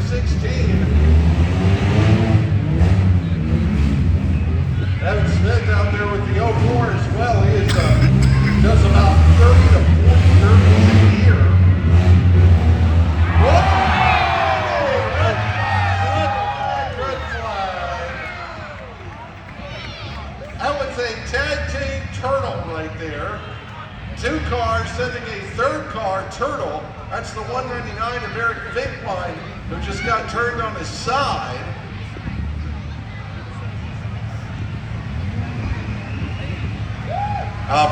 16. Evan Smith out there with the 04 as well. He is, does about 30 to 40 derbies a year. Whoa! Red flag. That was a tag team turtle right there. 2 cars sending a 3rd car turtle. That's the 199 of Eric Finkbein, who just got turned on his side.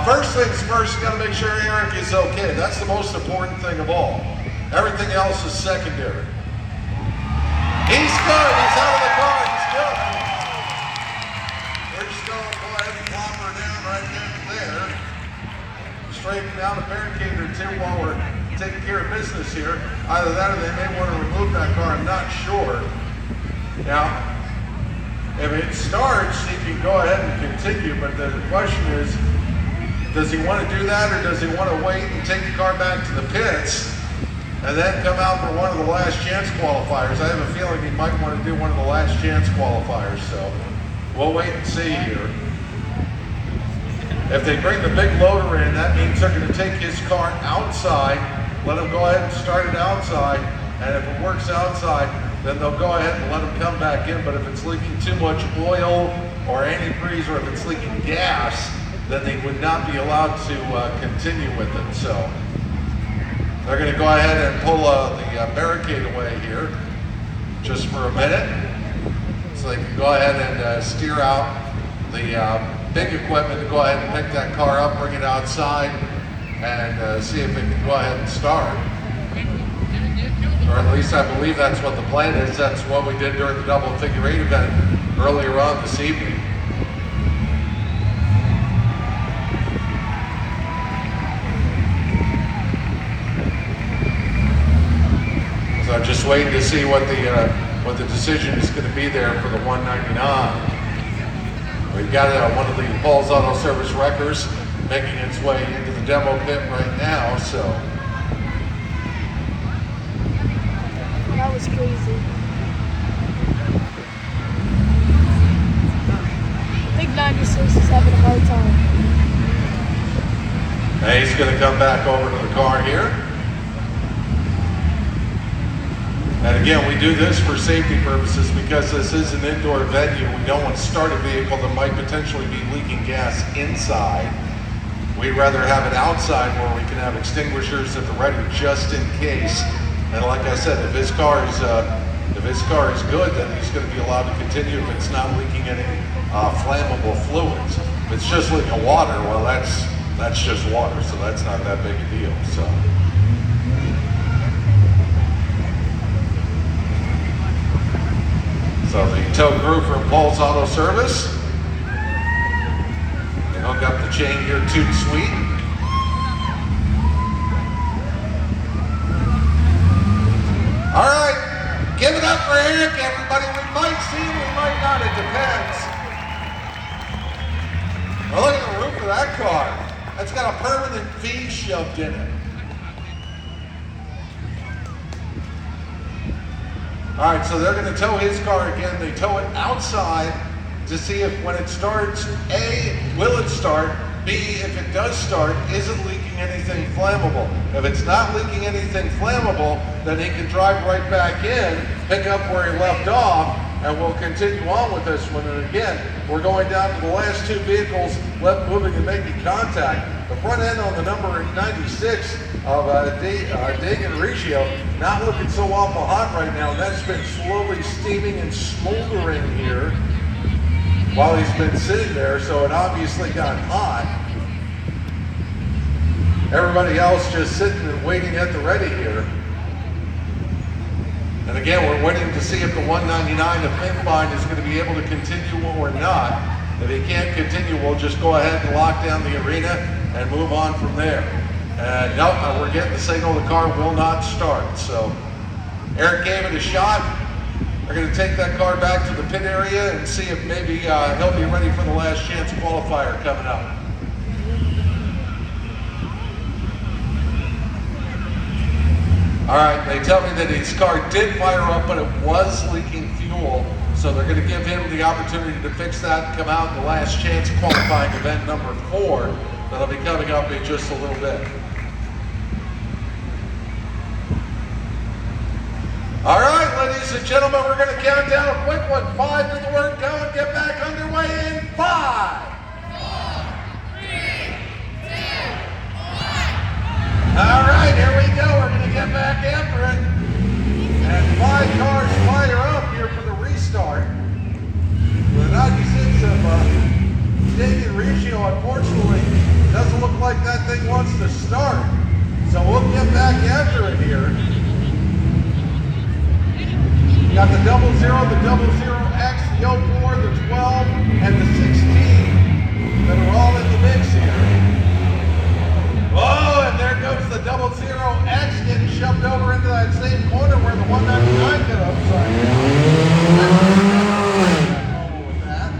First things first, got to make sure Eric is okay. That's the most important thing of all. Everything else is secondary. He's good. He's out of the car. He's good. We're just going to go ahead and plop her down right there. Straighten out a barricade or two while we're taking care of business here. Either that or they may want to remove that car. I'm not sure. Now, if it starts, he can go ahead and continue, but the question is, does he want to do that, or does he want to wait and take the car back to the pits and then come out for one of the last chance qualifiers? I have a feeling he might want to do one of the last chance qualifiers, so we'll wait and see here. If they bring the big loader in, that means they're going to take his car outside, let him go ahead and start it outside, and if it works outside, then they'll go ahead and let him come back in. But if it's leaking too much oil or antifreeze, or if it's leaking gas, then they would not be allowed to continue with it. So they're going to go ahead and pull the barricade away here just for a minute, so they can go ahead and steer out the big equipment to go ahead and pick that car up, bring it outside, and see if it can go ahead and start. Or at least I believe that's what the plan is. That's what we did during the double figure 8 event earlier on this evening. So I'm just waiting to see what the decision is going to be there for the 199. We've got one of the Paul's Auto Service wreckers making its way into the demo pit right now, so. That was crazy. Big 96 is having a hard time. Now he's going to come back over to the car here. And again, we do this for safety purposes because this is an indoor venue. We don't want to start a vehicle that might potentially be leaking gas inside. We'd rather have it outside where we can have extinguishers at the ready just in case. And like I said, if his car is good, then he's going to be allowed to continue if it's not leaking any flammable fluids. If it's just leaking water, well, that's just water, so that's not that big a deal. So the tow crew from Paul's Auto Service, they hook up the chain here, toot sweet. All right, give it up for Eric, everybody. We might see him, we might not, it depends. Well, look at the roof of that car. That's got a permanent V shoved in it. All right, so they're going to tow his car again. They tow it outside to see if when it starts, A, will it start? B, if it does start, is it leaking anything flammable? If it's not leaking anything flammable, then he can drive right back in, pick up where he left off, and we'll continue on with this one. And again, we're going down to the last 2 vehicles left moving and making contact. The front end on the number 96 of Dagan Reggio, not looking so awful hot right now. That's been slowly steaming and smoldering here while he's been sitting there, so it obviously got hot. Everybody else just sitting and waiting at the ready here. And again, we're waiting to see if the 199 of Finkbein is going to be able to continue or not. If he can't continue, we'll just go ahead and lock down the arena and move on from there. And nope, we're getting the signal the car will not start. So Eric gave it a shot. We're going to take that car back to the pit area and see if maybe he'll be ready for the last chance qualifier coming up. All right, they tell me that his car did fire up, but it was leaking fuel. So they're going to give him the opportunity to fix that and come out in the last chance qualifying event number 4. That'll be coming up in just a little bit. All right, ladies and gentlemen, we're going to count down a quick one. 5 to the word go and get back underway in 5. 4, 3, 2, 1. All right, here we go. We're going to get back after it. And 5 cars fire up here for the restart. The 96 of David Riccio, unfortunately, doesn't look like that thing wants to start. So we'll get back after it here. You got the 00, the 00X, the 04, the 12, and the 16 that are all in the mix here. Oh, and there goes the 00X getting shoved over into that same corner where the 199 got upside down. With that.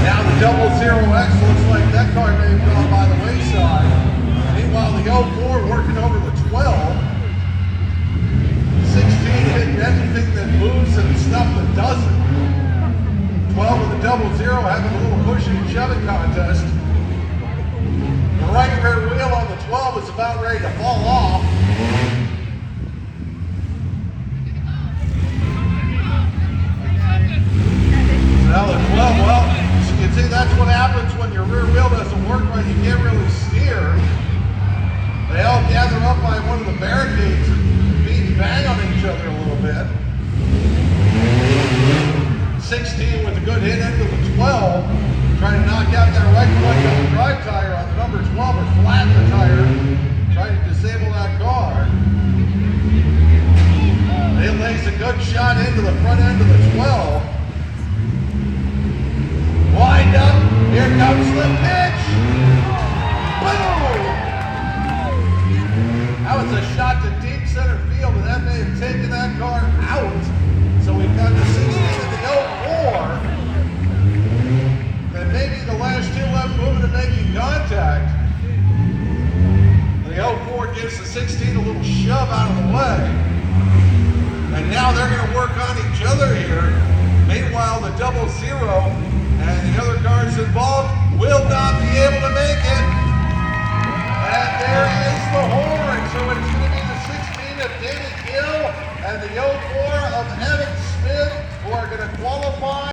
Now the 00X looks like that car may have gone by the wayside. Meanwhile, the 04 working over the 12. 16 hitting anything that moves and stuff that doesn't. 12 with the 00 having a little pushing and shoving contest. The right rear wheel on the 12 is about ready to fall off. Now the 12, well, you can see that's what happens when your rear wheel doesn't work right. You can't really steer. They all gather up by one of the barricades and beat and bang on each other a little bit. 16 with a good hit into the 12, trying to knock out that right front drive tire on the number 12 or flatten the tire, trying to disable that car. It lays a good shot into the front end of the 12. Wind up, here comes the pitch. Boom! That was a shot to deep center field, and that may have taken that car out. So we've got the 16 and the 04. And maybe the last 2 left moving and making contact. The 04 gives the 16 a little shove out of the way. And now they're going to work on each other here. Meanwhile, the 00 and the other cars involved will not be able to make it. And there is the horn. So it's going to be the 16 of Danny Gill and the 04 of Evan Smith who are going to qualify.